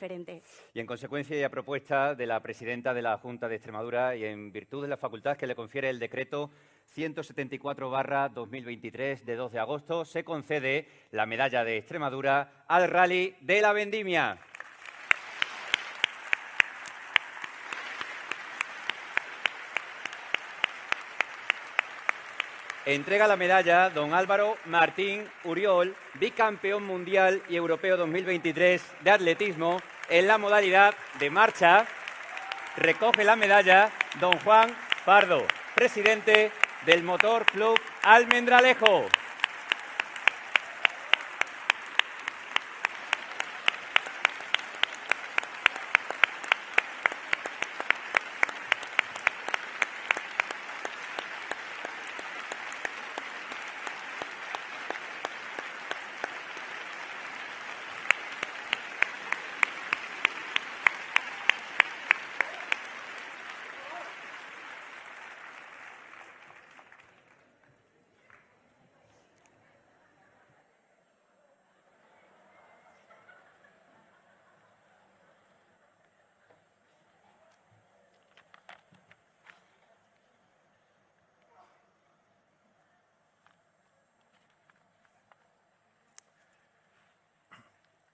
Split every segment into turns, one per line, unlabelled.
diferente.
Y en consecuencia y a propuesta de la presidenta de la Junta de Extremadura y en virtud de la facultad que le confiere el decreto 174/2023 de 2 de agosto, se concede la medalla de Extremadura al Rally de la Vendimia. Entrega la medalla don Álvaro Martín Uriol, bicampeón mundial y europeo 2023 de atletismo en la modalidad de marcha. Recoge la medalla don Juan Pardo, presidente del Motor Club Almendralejo.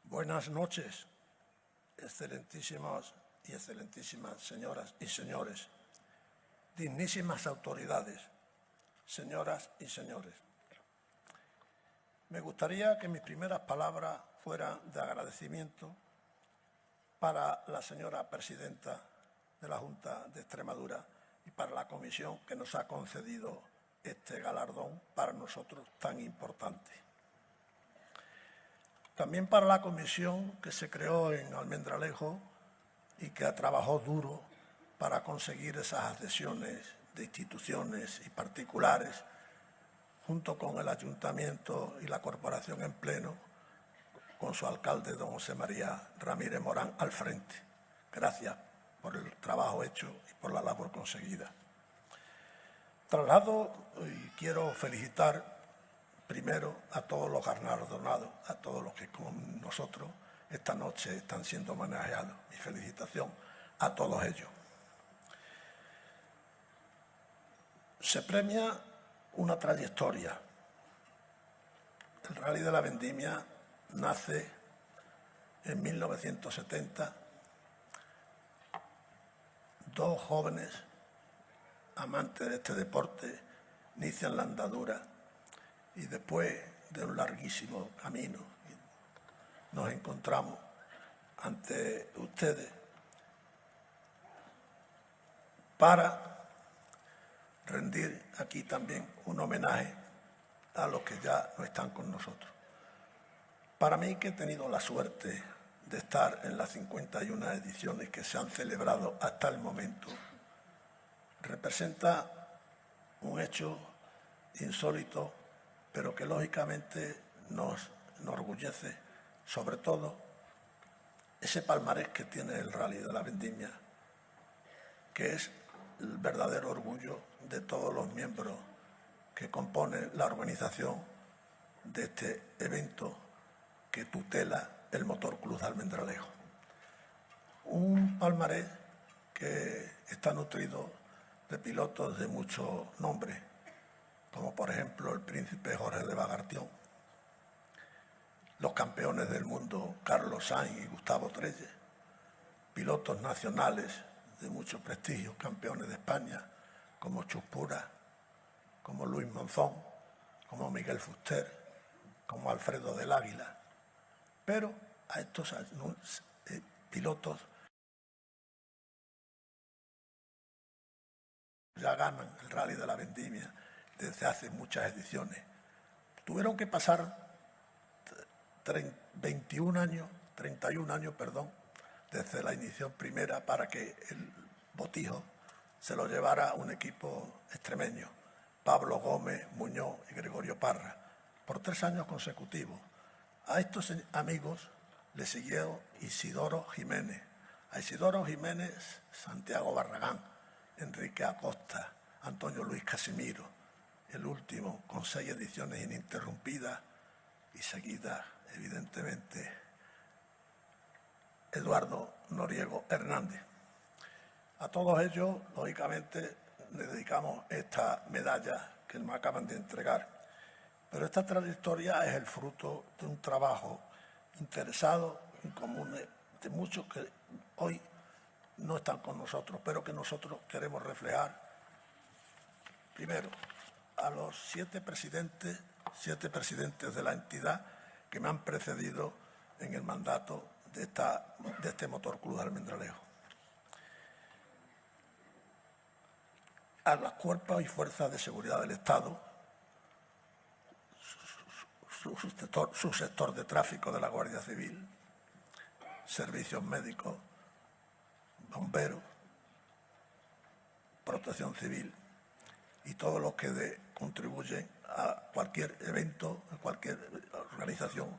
Buenas noches, excelentísimas señoras y señores, dignísimas autoridades, señoras y señores. Me gustaría que mis primeras palabras fueran de agradecimiento para la señora presidenta de la Junta de Extremadura y para la comisión que nos ha concedido este galardón para nosotros tan importante. También para la comisión que se creó en Almendralejo y que trabajó duro para conseguir esas adhesiones de instituciones y particulares, junto con el Ayuntamiento y la Corporación en pleno, con su alcalde, don José María Ramírez Morán, al frente. Gracias por el trabajo hecho y por la labor conseguida. Traslado y quiero felicitar primero a todos los galardonados, a todos los que con nosotros esta noche están siendo homenajeados. Mi felicitación a todos ellos. Se premia una trayectoria. El Rally de la Vendimia nace en 1970. Dos jóvenes amantes de este deporte inician la andadura y después de un larguísimo camino nos encontramos ante ustedes para rendir aquí también un homenaje a los que ya no están con nosotros. Para mí, que he tenido la suerte de estar en las 51 ediciones que se han celebrado hasta el momento, representa un hecho insólito, pero que lógicamente nos enorgullece, sobre todo ese palmarés que tiene el Rally de la Vendimia, que es el verdadero orgullo de todos los miembros que componen la organización de este evento que tutela el Motor Club Almendralejo. Un palmarés que está nutrido de pilotos de mucho nombre, como por ejemplo el príncipe Jorge de Bagartión, los campeones del mundo Carlos Sainz y Gustavo Trelle, pilotos nacionales de mucho prestigio, campeones de España, como Chuspura, como Luis Monzón, como Miguel Fuster, como Alfredo del Águila. Pero a estos pilotos ya ganan el Rally de la Vendimia desde hace muchas ediciones. Tuvieron que pasar 31 años, desde la edición primera para que el botijo se lo llevara un equipo extremeño, Pablo Gómez, Muñoz y Gregorio Parra, por 3 años consecutivos. A estos amigos le siguió Isidoro Jiménez. A Isidoro Jiménez, Santiago Barragán, Enrique Acosta, Antonio Luis Casimiro, el último con 6 ediciones ininterrumpidas y seguidas, evidentemente, Eduardo Noriego Hernández. A todos ellos, lógicamente, le dedicamos esta medalla que me acaban de entregar. Pero esta trayectoria es el fruto de un trabajo interesado en común de muchos que hoy no están con nosotros, pero que nosotros queremos reflejar. Primero, a los 7 presidentes de la entidad que me han precedido en el mandato de este Motor Club de Almendralejo. A los cuerpos y fuerzas de seguridad del Estado, su sector de tráfico de la Guardia Civil, servicios médicos, bomberos, protección civil y todos los que contribuyen a cualquier evento, a cualquier organización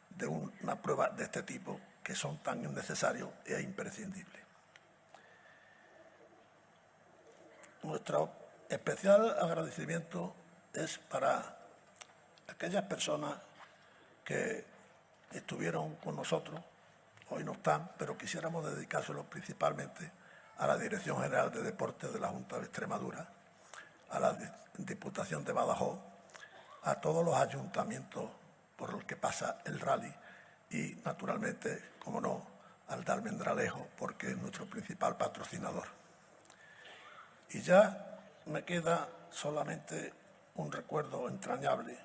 de una prueba de este tipo, que son tan necesarios e imprescindibles. Nuestro especial agradecimiento es para aquellas personas que estuvieron con nosotros, hoy no están, pero quisiéramos dedicárselo principalmente a la Dirección General de Deportes de la Junta de Extremadura, a la Diputación de Badajoz, a todos los ayuntamientos por los que pasa el rally y, naturalmente, como no, al de Almendralejo, porque es nuestro principal patrocinador. Y ya me queda solamente un recuerdo entrañable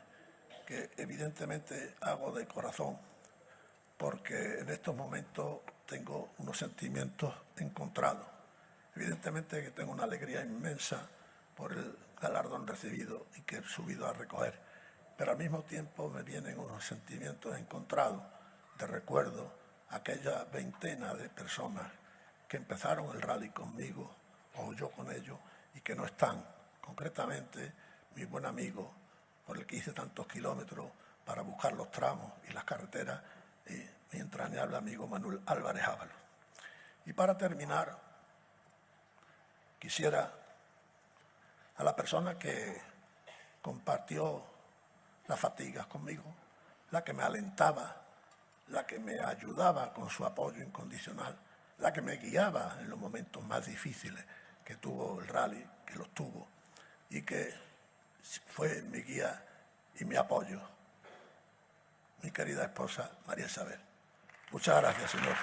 que evidentemente hago de corazón, porque en estos momentos tengo unos sentimientos encontrados. Evidentemente que tengo una alegría inmensa por el galardón recibido y que he subido a recoger, pero al mismo tiempo me vienen unos sentimientos encontrados de recuerdo a aquella veintena de personas que empezaron el rally conmigo o yo con ellos y que no están. Concretamente, mi buen amigo, por el que hice tantos kilómetros para buscar los tramos y las carreteras, mi entrañable amigo Manuel Álvarez Ábalos. Y para terminar, quisiera a la persona que compartió las fatigas conmigo, la que me alentaba, la que me ayudaba con su apoyo incondicional, la que me guiaba en los momentos más difíciles que tuvo el rally, que los tuvo, y que fue mi guía y mi apoyo, mi querida esposa María Isabel. Muchas gracias, señor.